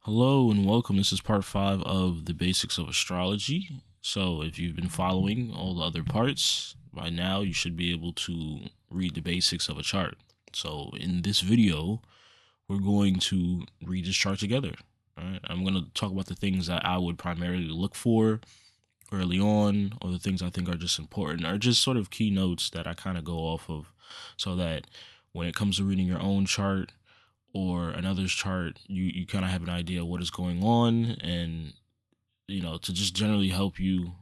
Hello and welcome. This is part 5 of the basics of astrology. So, if you've been following all the other parts, by now you should be able to read the basics of a chart. So, in this video, we're going to read this chart together. All right. I'm going to talk about the things that I would primarily look for early on, or the things I think are just important, or just sort of keynotes that I kind of go off of, so that when it comes to reading your own chart or another's chart, you kind of have an idea of what is going on, and to just generally help you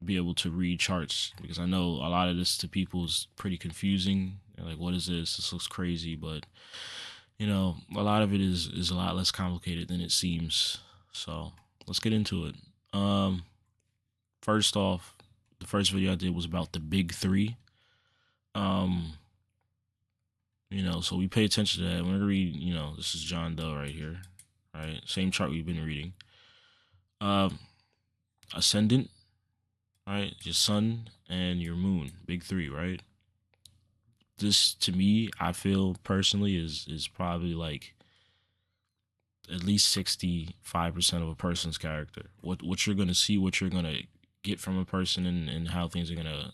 be able to read charts, because I know a lot of this to people is pretty confusing. They're like, what is this? This looks crazy, but a lot of it is a lot less complicated than it seems. So let's get into it. First off, the first video I did was about the big three. um so we pay attention to that. We're gonna read, this is John Doe right here, right? Same chart we've been reading. Um, Ascendant, right? Your sun and your moon, big three, right? This, to me, I feel personally is probably like at least 65% of a person's character. What you're gonna see, what you're gonna get from a person, and how things are gonna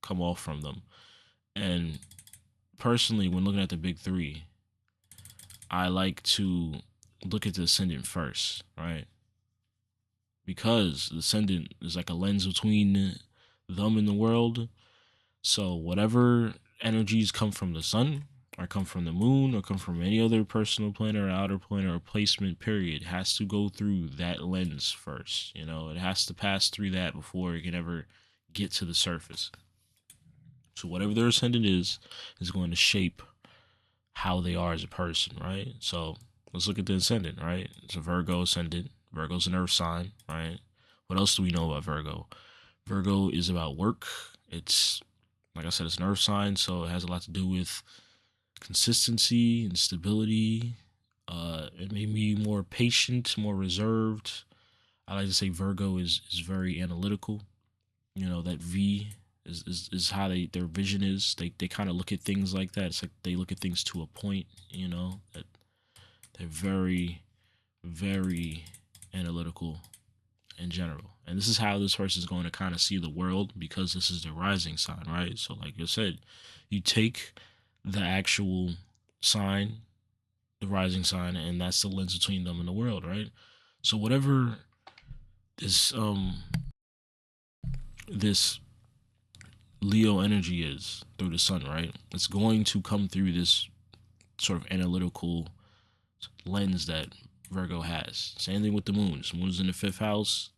come off from them. And personally, when looking at the big three, I like to look at the ascendant first, right? Because the ascendant is like a lens between them and the world. So whatever energies come from the sun, or come from the moon, or come from any other personal planet or outer planet or placement, period, has to go through that lens first. It has to pass through that before it can ever get to the surface. So whatever their ascendant is going to shape how they are as a person, right? So let's look at the ascendant, right? It's a Virgo ascendant. Virgo's an earth sign, right? What else do we know about Virgo? Virgo is about work. It's, like I said, it's an earth sign, so it has a lot to do with consistency and stability. It may be more patient, more reserved. I like to say Virgo is very analytical. That V is how their vision is. They kind of look at things like that. It's like they look at things to a point. That they're very, very analytical in general. And this is how this person is going to kind of see the world, because this is their rising sign, right? So, like I said, you take the actual sign, the rising sign, and that's the lens between them and the world, right? So whatever this Leo energy is through the sun, right? It's going to come through this sort of analytical lens that Virgo has. Same thing with the moon. The moon's in the fifth house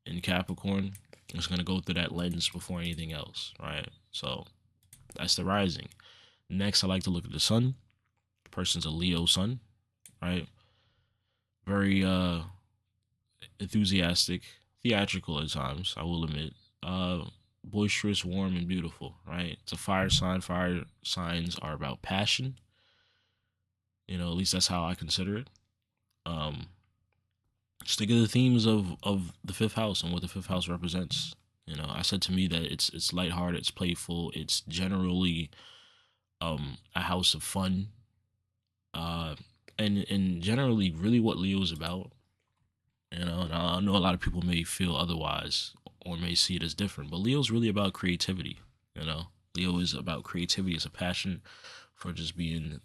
in Capricorn. It's going to go through that lens before anything else, right? So that's the rising. Next, I like to look at the sun. The person's a Leo sun, right? Very enthusiastic, theatrical at times, I will admit. Boisterous, warm, and beautiful, right? It's a fire sign. Fire signs are about passion. At least that's how I consider it. Um, Stick to the themes of the fifth house and what the fifth house represents. I said to me that it's lighthearted, it's playful, it's generally a house of fun. Uh, and generally really what Leo is about. And I know a lot of people may feel otherwise or may see it as different, but Leo's really about creativity. Leo is about creativity. It's a passion for just being,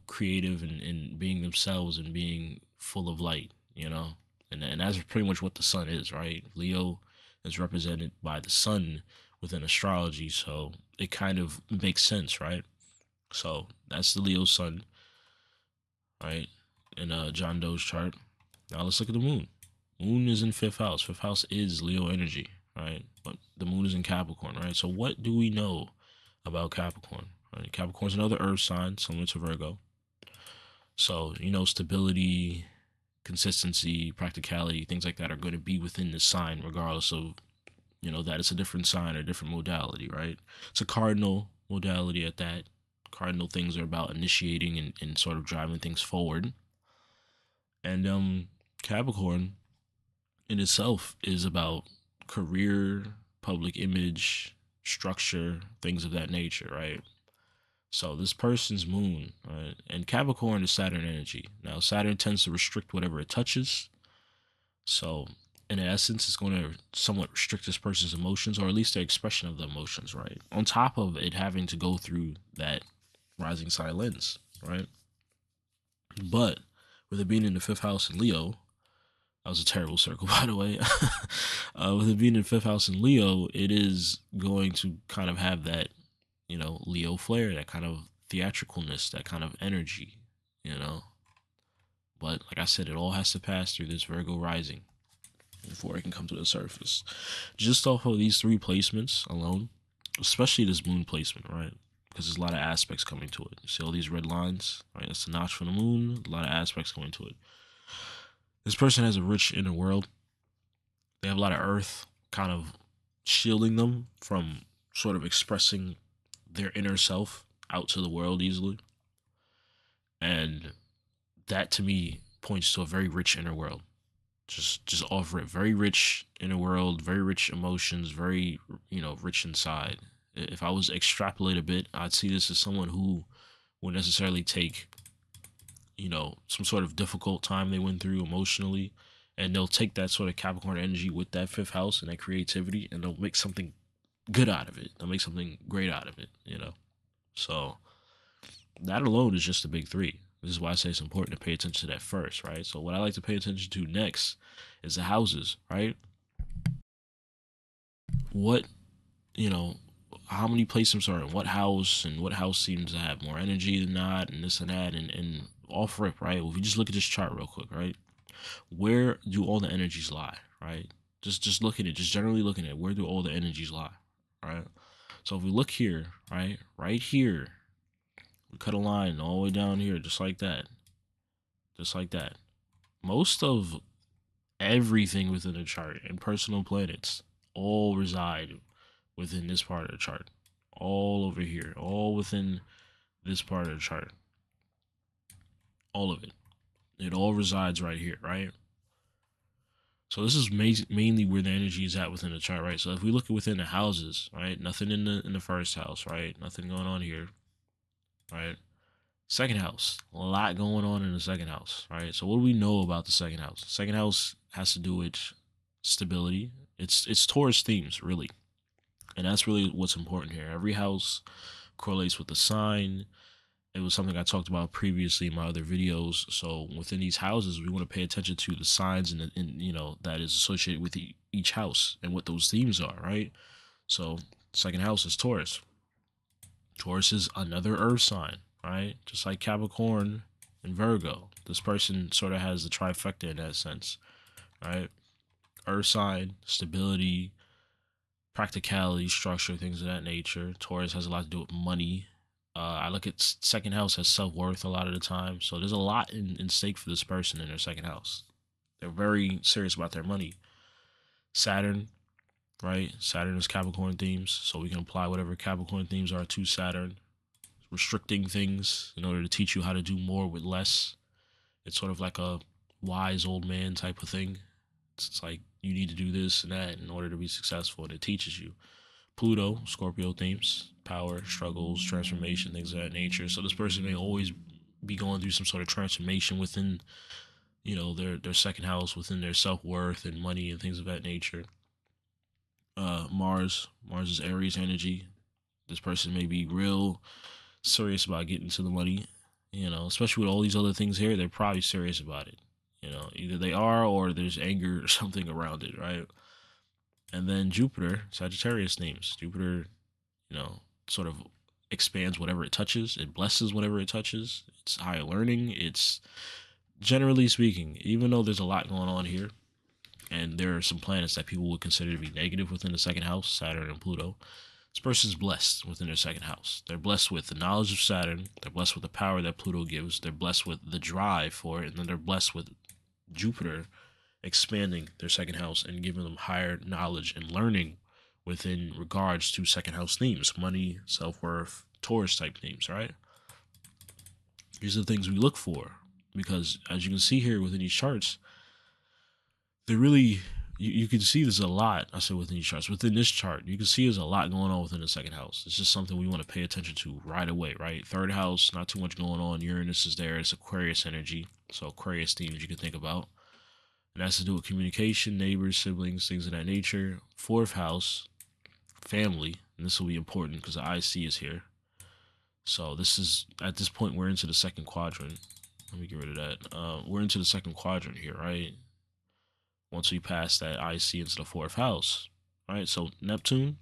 creative, and being themselves, and being full of light, and that's pretty much what the sun is, right? Leo is represented by the sun within astrology, so it kind of makes sense, right? So that's the Leo sun, right? In John Doe's chart. Now let's look at the moon. Moon is in fifth house. Fifth house is Leo energy, right? But the moon is in Capricorn, right? So what do we know about Capricorn? Right? Capricorn's another earth sign, similar to Virgo. So, stability, consistency, practicality, things like that are going to be within the sign, regardless of, that it's a different sign or different modality, right? It's a cardinal modality at that. Cardinal things are about initiating and sort of driving things forward. And Capricorn in itself is about career, public image, structure, things of that nature, right? So this person's moon, right? And Capricorn is Saturn energy. Now Saturn tends to restrict whatever it touches. So in essence, it's going to somewhat restrict this person's emotions, or at least their expression of the emotions, right? On top of it having to go through that rising sign lens, right? But with it being in the fifth house in Leo, that was a terrible circle, by the way. With it being in fifth house in Leo, it is going to kind of have that, Leo flair, that kind of theatricalness, that kind of energy, you know. But like I said, it all has to pass through this Virgo rising before it can come to the surface. Just off of these three placements alone, especially this moon placement, right? Because there's a lot of aspects coming to it. You see all these red lines, right? That's the notch from the moon. A lot of aspects coming to it. This person has a rich inner world. They have a lot of earth kind of shielding them from sort of expressing their inner self out to the world easily. And that to me points to a very rich inner world. Just offer it. Very rich inner world, very rich emotions, very, rich inside. If I was to extrapolate a bit, I'd see this as someone who would necessarily take, some sort of difficult time they went through emotionally, and they'll take that sort of Capricorn energy with that fifth house and that creativity, and they'll make something good out of it. They'll make something great out of it. So that alone is just a big three. This is why I say it's important to pay attention to that first, right? So what I like to pay attention to next is the houses, right? What, you know, how many placements are in what house, and what house seems to have more energy than not, and this and that, and off rip, right? Well, if you just look at this chart real quick, right? Where do all the energies lie, right? Just look at it, just generally looking at it, where do all the energies lie, right? So if we look here, right here, we cut a line all the way down here, just like that. Just like that. Most of everything within the chart and personal planets all reside within this part of the chart. All over here. All within this part of the chart. All of it. It all resides right here, right? So this is mainly where the energy is at within the chart, right? So if we look at within the houses, right? Nothing in the first house, right? Nothing going on here, right? Second house, a lot going on in the second house, right? So what do we know about the second house? The second house has to do with stability. It's Taurus themes, really. And that's really what's important here. Every house correlates with the sign. It was something I talked about previously in my other videos. So within these houses, we want to pay attention to the signs and that is associated with each house and what those themes are, right? So second house is Taurus. Taurus is another earth sign, right? Just like Capricorn and Virgo. This person sort of has the trifecta in that sense, right? Earth sign, stability, practicality, structure, things of that nature. Taurus has a lot to do with money. I look at second house as self-worth a lot of the time. So there's a lot in stake for this person in their second house. They're very serious about their money. Saturn, right? Saturn is Capricorn themes. So we can apply whatever Capricorn themes are to Saturn. Restricting things in order to teach you how to do more with less. It's sort of like a wise old man type of thing. It's like you need to do this and that in order to be successful, and it teaches you. Pluto, Scorpio themes, power, struggles, transformation, things of that nature. So this person may always be going through some sort of transformation within, their second house, within their self-worth and money and things of that nature. Mars is Aries energy. This person may be real serious about getting to the money, especially with all these other things here. They're probably serious about it. Either they are, or there's anger or something around it, right? And then Jupiter, Sagittarius themes. Jupiter, sort of expands whatever it touches. It blesses whatever it touches. It's higher learning. It's, generally speaking, even though there's a lot going on here, and there are some planets that people would consider to be negative within the second house, Saturn and Pluto, this person's blessed within their second house. They're blessed with the knowledge of Saturn. They're blessed with the power that Pluto gives. They're blessed with the drive for it. And then they're blessed with Jupiter expanding their second house and giving them higher knowledge and learning within regards to second house themes, money, self-worth, Taurus type themes, right? These are the things we look for, because as you can see here within these charts, they're really you can see there's a lot. I said within these charts. Within this chart, you can see there's a lot going on within the second house. It's just something we want to pay attention to right away, right? Third house, not too much going on. Uranus is there. It's Aquarius energy. So Aquarius themes you can think about. And that's to do with communication, neighbors, siblings, things of that nature. Fourth house, family. And this will be important because the IC is here. So this is, at this point, we're into the second quadrant. Let me get rid of that. We're into the second quadrant here, right? Once we pass that IC into the fourth house, right? So Neptune,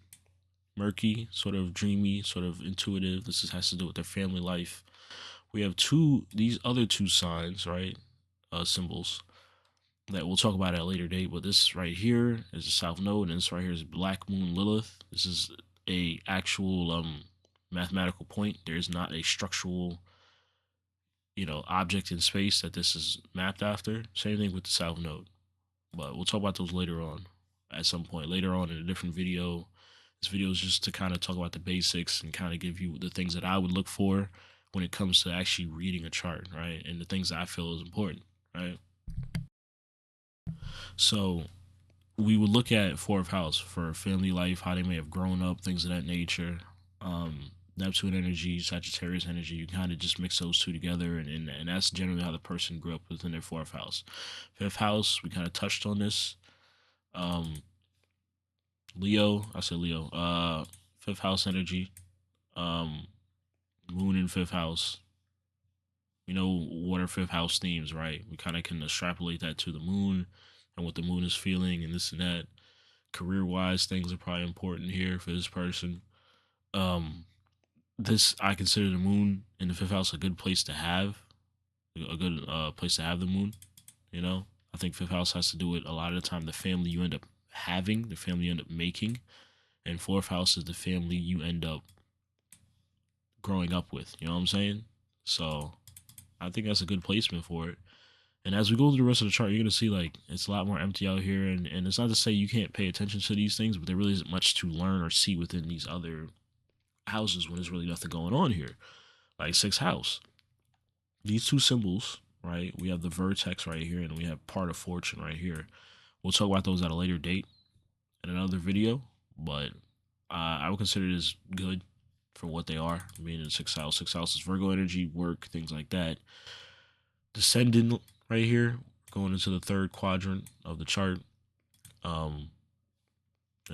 murky, sort of dreamy, sort of intuitive. This has to do with their family life. We have these other two signs, right? Symbols that we'll talk about at a later date. But this right here is the South Node, and this right here is Black Moon Lilith. This is a actual mathematical point. There is not a structural, object in space that this is mapped after. Same thing with the South Node. But we'll talk about those later on, at some point later on in a different video. This video is just to kind of talk about the basics and kind of give you the things that I would look for when it comes to actually reading a chart, right? And the things that I feel is important, right? So we would look at fourth house for family life, how they may have grown up, things of that nature. Neptune energy, Sagittarius energy, you kind of just mix those two together, and that's generally how the person grew up within their fourth house. Fifth house, we kind of touched on this. Leo, I said Leo. Fifth house energy. Moon in fifth house. We know what are fifth house themes, right? We kind of can extrapolate that to the moon and what the moon is feeling and this and that. Career wise, things are probably important here for this person. This, I consider the moon in the fifth house a good place to have, a good place to have the moon. I think fifth house has to do with a lot of the time the family you end up having, the family you end up making, and fourth house is the family you end up growing up with. You know what I'm saying? So I think that's a good placement for it. And as we go through the rest of the chart, you're going to see like it's a lot more empty out here. And it's not to say you can't pay attention to these things, but there really isn't much to learn or see within these other houses when there's really nothing going on here. Like sixth house. These two symbols, right? We have the vertex right here, and we have part of fortune right here. We'll talk about those at a later date in another video, but I would consider this good for what they are. Being in sixth house. Sixth house is Virgo energy, work, things like that. Descendant right here, going into the third quadrant of the chart. In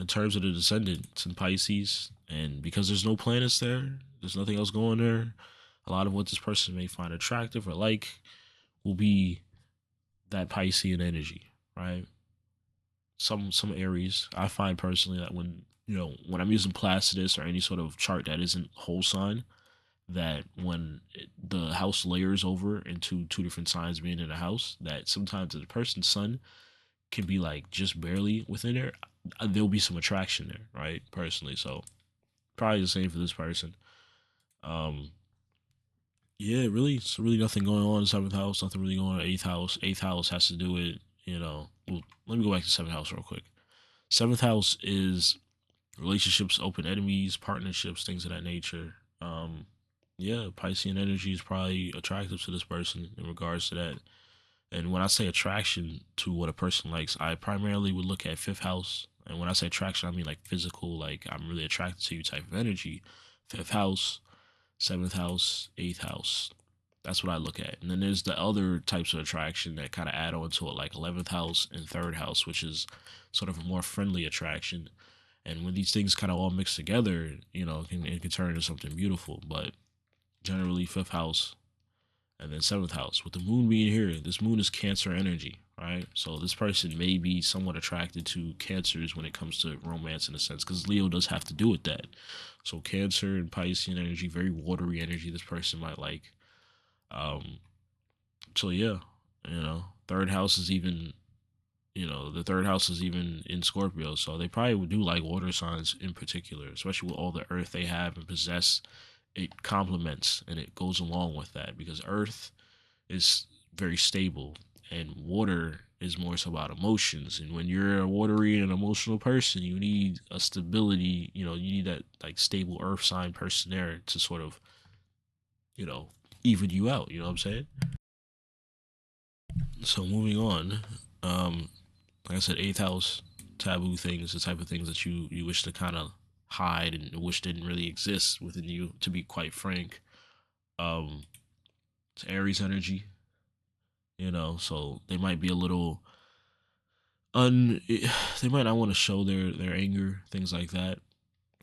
terms of the descendant, it's in Pisces, and because there's no planets there, there's nothing else going there. A lot of what this person may find attractive or like will be that Piscean energy, right? Some Aries. I find personally that when I'm using Placidus or any sort of chart that isn't whole sign, that when the house layers over into two different signs being in a house, that sometimes the person's sun can be like just barely within there. There'll be some attraction there, right? Personally, so probably the same for this person. Yeah, really, it's really nothing going on in seventh house. Nothing really going on in eighth house. Eighth house has to do with well, let me go back to seventh house real quick. Seventh house is relationships, open enemies, partnerships, things of that nature. Yeah, Piscean energy is probably attractive to this person in regards to that. And when I say attraction to what a person likes, I primarily would look at fifth house. And when I say attraction, I mean like physical, like I'm really attracted to you type of energy. Fifth house, seventh house, eighth house. That's what I look at. And then there's the other types of attraction that kind of add on to it, like 11th house and third house, which is sort of a more friendly attraction. And when these things kind of all mix together, it can turn into something beautiful. But generally, fifth house and then seventh house. With the moon being here, this moon is Cancer energy, right? So this person may be somewhat attracted to Cancers when it comes to romance in a sense, because Leo does have to do with that. So Cancer and Piscean energy, very watery energy this person might like. So yeah, third house is even, the third house is even in Scorpio. So they probably would do like water signs in particular, especially with all the earth they have and possess. It complements and it goes along with that because earth is very stable and water is more so about emotions. And when you're a watery and emotional person, you need a stability, you need that like stable earth sign person there to sort of, even you out, you know what I'm saying? So moving on, like I said, eighth house, taboo things, the type of things that you wish to kind of hide and wish didn't really exist within you. To be quite frank, um, it's Aries energy, so they might be a little they might not want to show their anger, things like that.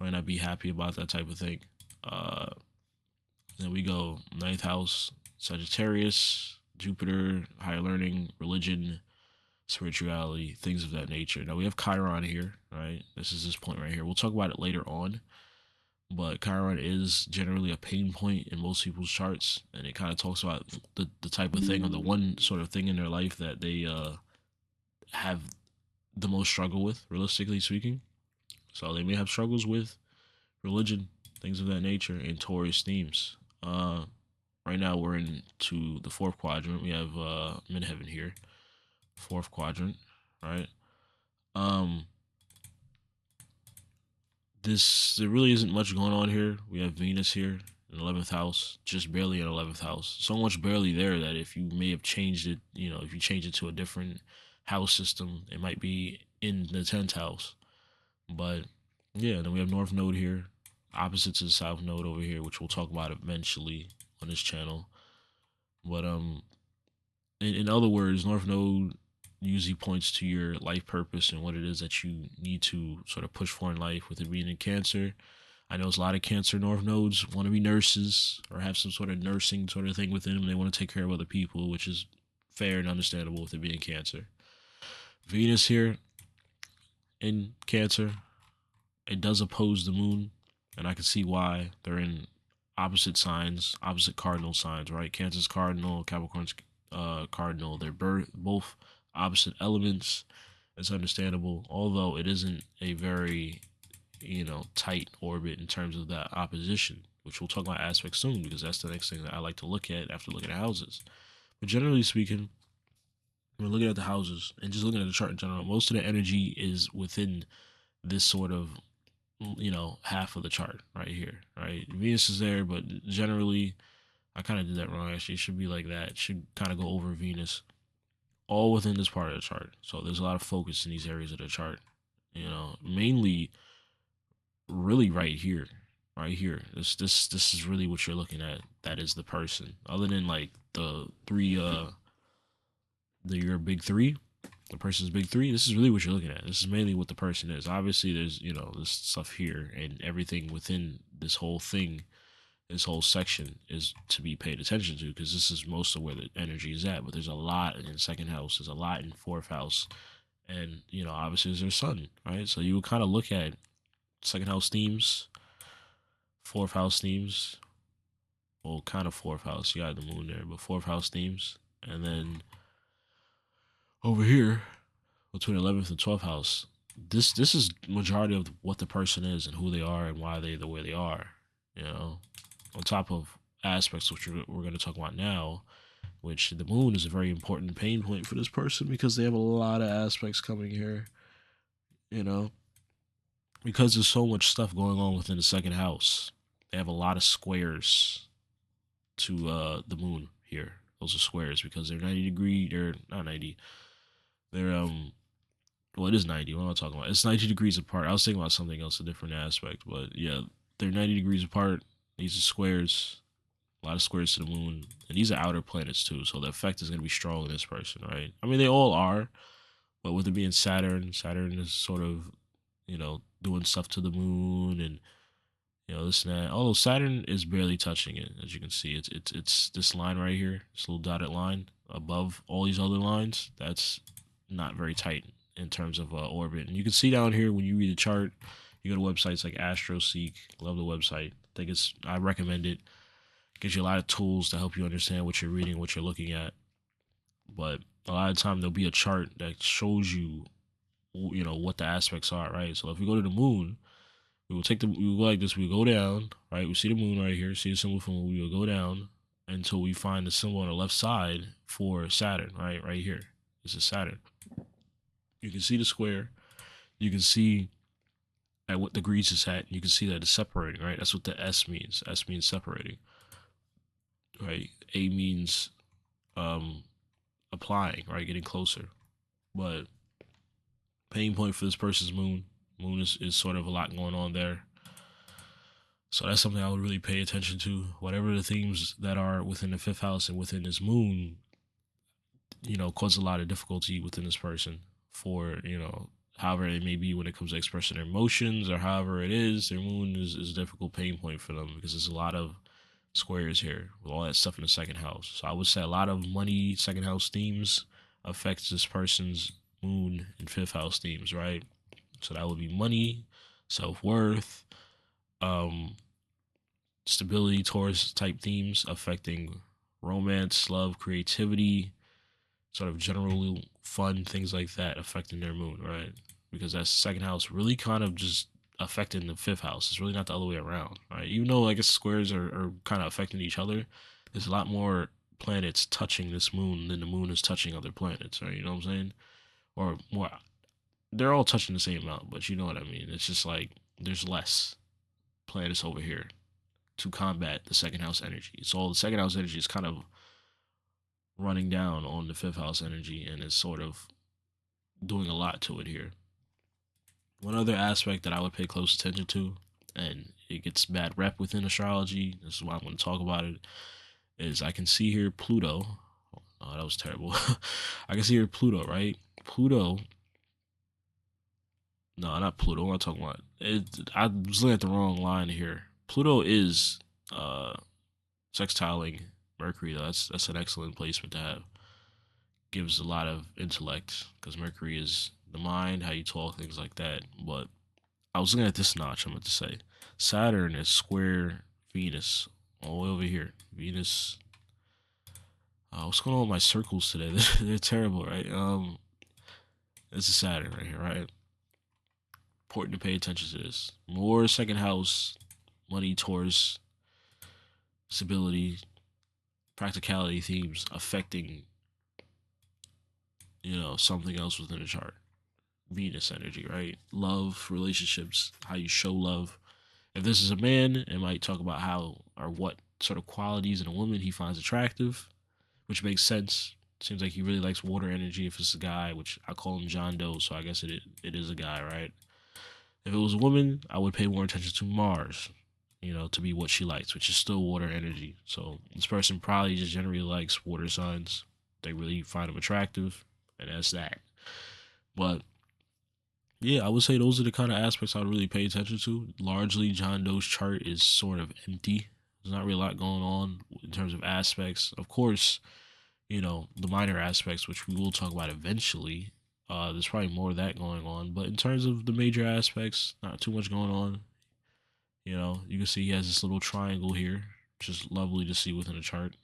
Might not be happy about that type of thing. Uh, then we go ninth house, Sagittarius, Jupiter, higher learning, religion, spirituality, things of that nature. Now we have Chiron here, right? This is this point right here. We'll talk about it later on, but Chiron is generally a pain point in most people's charts, and it kind of talks about the type of thing or the one sort of thing in their life that they have the most struggle with, realistically speaking. So they may have struggles with religion, things of that nature, and Taurus themes. Right now we're into the fourth quadrant. We have midheaven here, fourth quadrant, right? Um, there really isn't much going on here. We have Venus here in 11th house, just barely in 11th house. So much barely there that if you may have changed it, if you change it to a different house system, it might be in the 10th house. But yeah, then we have North Node here, opposite to the South Node over here, which we'll talk about eventually on this channel. But in other words, North Node usually points to your life purpose and what it is that you need to sort of push for in life, with it being in Cancer. I know there's a lot of Cancer North Nodes want to be nurses or have some sort of nursing sort of thing within them. They want to take care of other people, which is fair and understandable with it being Cancer. Venus here in Cancer, it does oppose the moon, and I can see why. They're in opposite signs, opposite cardinal signs, right? Cancer's cardinal, Capricorn's cardinal. They're both opposite elements. It's understandable, although it isn't a very, tight orbit in terms of that opposition, which we'll talk about aspects soon, because that's the next thing that I like to look at after looking at houses. But generally speaking, we're looking at the houses and just looking at the chart in general. Most of the energy is within this sort of, half of the chart right here, right? Venus is there, but generally, I kind of did that wrong. Actually, it should be like that. It should kind of go over Venus, all within this part of the chart. So there's a lot of focus in these areas of the chart. Mainly, really right here, right here. This is really what you're looking at. That is the person. Other than like the three, your big three, the person's big three. This is really what you're looking at. This is mainly what the person is. Obviously, there's this stuff here and everything within this whole thing. This whole section is to be paid attention to, because this is most of where the energy is at. But there's a lot in second house. There's a lot in fourth house, and obviously there's their sun, right? So you would kind of look at second house themes, fourth house themes. Well, kind of fourth house. You got the moon there, but fourth house themes, and then over here between 11th and 12th house, this is majority of what the person is and who they are and why they the way they are. On top of aspects which we're going to talk about now, which the moon is a very important pain point for this person, because they have a lot of aspects coming here. Because there's so much stuff going on within the second house, they have a lot of squares to the moon here. Those are squares because they're 90 degree. They're not 90. They're well, it is 90. What am I talking about? It's 90 degrees apart. I was thinking about something else, a different aspect, but yeah, they're 90 degrees apart. These are squares, a lot of squares to the moon, and these are outer planets too. So the effect is going to be strong in this person, right? I mean, they all are, but with it being Saturn, Saturn is sort of, doing stuff to the moon and this and that. Although Saturn is barely touching it, as you can see, it's this line right here, this little dotted line above all these other lines. That's not very tight in terms of orbit. And you can see down here when you read the chart, you go to websites like AstroSeek. Love the website. I recommend it. Gives you a lot of tools to help you understand what you're reading, what you're looking at. But a lot of the time there'll be a chart that shows you, what the aspects are, right? So if we go to the moon, we will go like this. We go down, right? We see the moon right here. See the symbol for the moon. We will go down until we find the symbol on the left side for Saturn, right? Right here. This is Saturn. You can see the square. You can see at what degrees it's at. You can see that it's separating, right? That's what the S means. S means separating, right? A means applying, right? Getting closer. But pain point for this person's moon. Moon is sort of a lot going on there. So that's something I would really pay attention to. Whatever the themes that are within the fifth house and within this moon, cause a lot of difficulty within this person for, however it may be when it comes to expressing their emotions or however it is, their moon is a difficult pain point for them because there's a lot of squares here with all that stuff in the second house. So I would say a lot of money, second house themes affects this person's moon and fifth house themes, right? So that would be money, self-worth, stability, Taurus type themes affecting romance, love, creativity, sort of general fun, things like that affecting their moon, right? Because that second house really kind of just affecting the fifth house. It's really not the other way around, right? Even though I guess squares are kind of affecting each other, there's a lot more planets touching this moon than the moon is touching other planets, right? You know what I'm saying? Or more, they're all touching the same amount, but you know what I mean. It's just like there's less planets over here to combat the second house energy. So the second house energy is kind of running down on the fifth house energy and is sort of doing a lot to it here. One other aspect that I would pay close attention to, and it gets bad rep within astrology, this is why I'm going to talk about it, is I can see here Pluto. Oh, that was terrible. I can see here Pluto, right? Pluto. No, not Pluto. What am I talking about? I was looking at the wrong line here. Pluto is sextiling Mercury, though. That's an excellent placement to have. Gives a lot of intellect because Mercury is the mind, how you talk, things like that. But I was looking at this notch. I'm going to say Saturn is square Venus all the way over here. Venus. What's going on with my circles today? They're terrible, right? This is Saturn right here, right? Important to pay attention to this. More second house, money, Taurus, stability, practicality themes affecting, something else within the chart. Venus energy, right? Love, relationships, how you show love. If this is a man, it might talk about how or what sort of qualities in a woman he finds attractive, which makes sense. Seems like he really likes water energy. If it's a guy, which I call him John Doe, so I guess it is a guy, right? If it was a woman, I would pay more attention to Mars, to be what she likes, which is still water energy. So this person probably just generally likes water signs. They really find them attractive, and that's that. But yeah, I would say those are the kind of aspects I would really pay attention to. Largely, John Doe's chart is sort of empty. There's not really a lot going on in terms of aspects. Of course, the minor aspects, which we will talk about eventually. There's probably more of that going on. But in terms of the major aspects, not too much going on. You can see he has this little triangle here, which is lovely to see within a chart.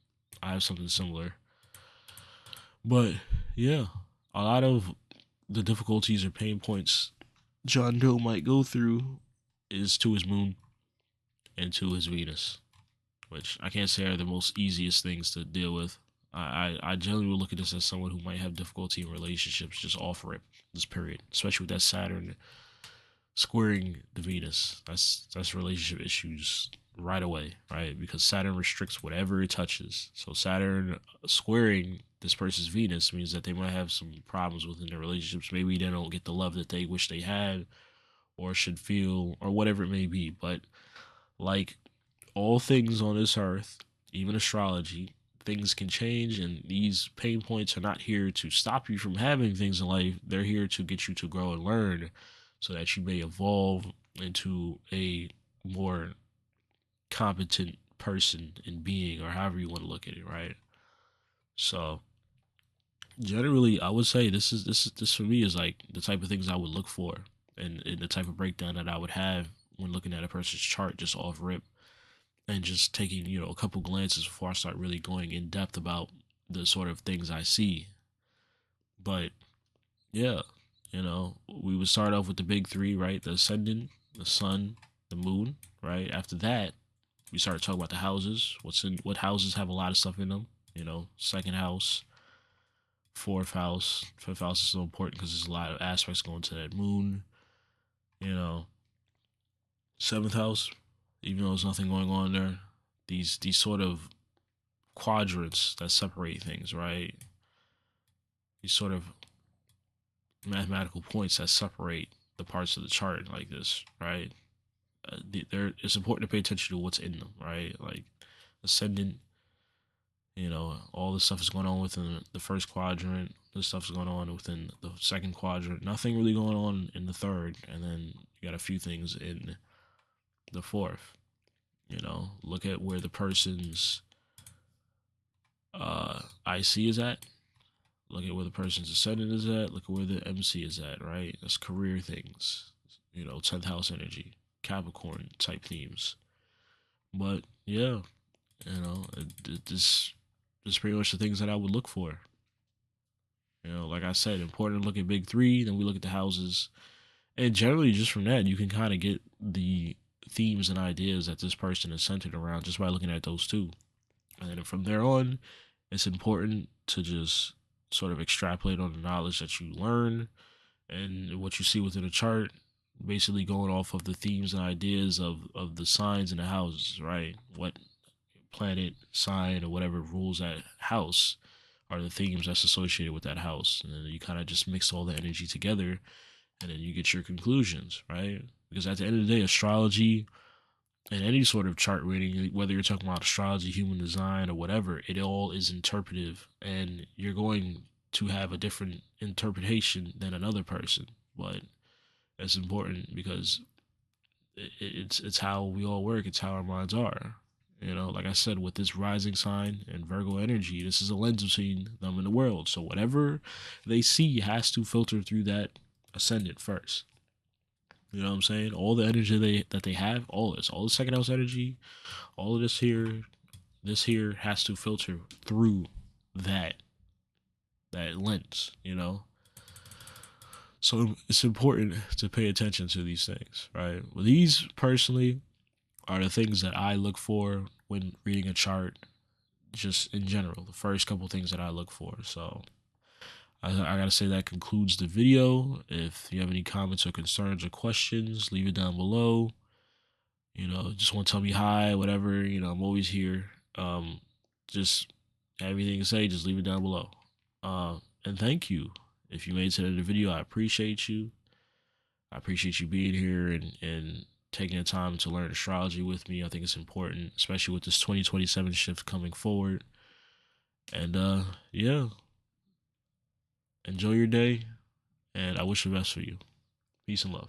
I have something similar. But yeah, a lot of the difficulties or pain points John Doe might go through is to his moon and to his Venus, which I can't say are the most easiest things to deal with. I generally would look at this as someone who might have difficulty in relationships just off rip this period, especially with that Saturn squaring the Venus. That's relationship issues right away, right? Because Saturn restricts whatever it touches. So Saturn squaring this person's Venus means that they might have some problems within their relationships. Maybe they don't get the love that they wish they had or should feel or whatever it may be. But like all things on this earth, even astrology, things can change, and these pain points are not here to stop you from having things in life. They're here to get you to grow and learn so that you may evolve into a more competent person and being, or however you want to look at it, right? So generally I would say this for me is like the type of things I would look for and the type of breakdown that I would have when looking at a person's chart just off rip and just taking, a couple glances before I start really going in depth about the sort of things I see. But yeah, we would start off with the big three, right? The ascendant, the sun, the moon, right? After that, we start talking about the houses. What houses have a lot of stuff in them? Second house, fourth house, fifth house is so important because there's a lot of aspects going to that moon. Seventh house, even though there's nothing going on there, these sort of quadrants that separate things, right? These sort of mathematical points that separate the parts of the chart like this, right? It's important to pay attention to what's in them, right? Like ascendant, all this stuff is going on within the first quadrant. This stuff's going on within the second quadrant. Nothing really going on in the third, and then you got a few things in the fourth. Look at where the person's IC is at. Look at where the person's ascendant is at. Look at where the MC is at, right? That's career things, 10th house energy, Capricorn type themes. But yeah, this is pretty much the things that I would look for. Like I said, important to look at big three, then we look at the houses. And generally, just from that, you can kind of get the themes and ideas that this person is centered around just by looking at those two. And then from there on, it's important to just sort of extrapolate on the knowledge that you learn and what you see within a chart, basically going off of the themes and ideas of the signs and the houses, right? What planet, sign, or whatever rules that house are the themes that's associated with that house. And then you kind of just mix all the energy together and then you get your conclusions, right? Because at the end of the day, astrology and any sort of chart reading, whether you're talking about astrology, human design, or whatever, it all is interpretive, and you're going to have a different interpretation than another person. But it's important because it's how we all work. It's how our minds are. Like I said, with this rising sign and Virgo energy, this is a lens between them and the world. So whatever they see has to filter through that ascendant first. You know what I'm saying? All the energy that they have, all the second house energy, all of this here has to filter through that lens, So it's important to pay attention to these things, right? Well, these personally are the things that I look for when reading a chart, just in general. The first couple things that I look for. So I gotta say that concludes the video. If you have any comments or concerns or questions, leave it down below. Just want to tell me hi, whatever. I'm always here. Just everything to say, just leave it down below. And thank you. If you made it to the end of the video, I appreciate you. I appreciate you being here and taking the time to learn astrology with me. I think it's important, especially with this 2027 shift coming forward. And yeah, enjoy your day, and I wish the best for you. Peace and love.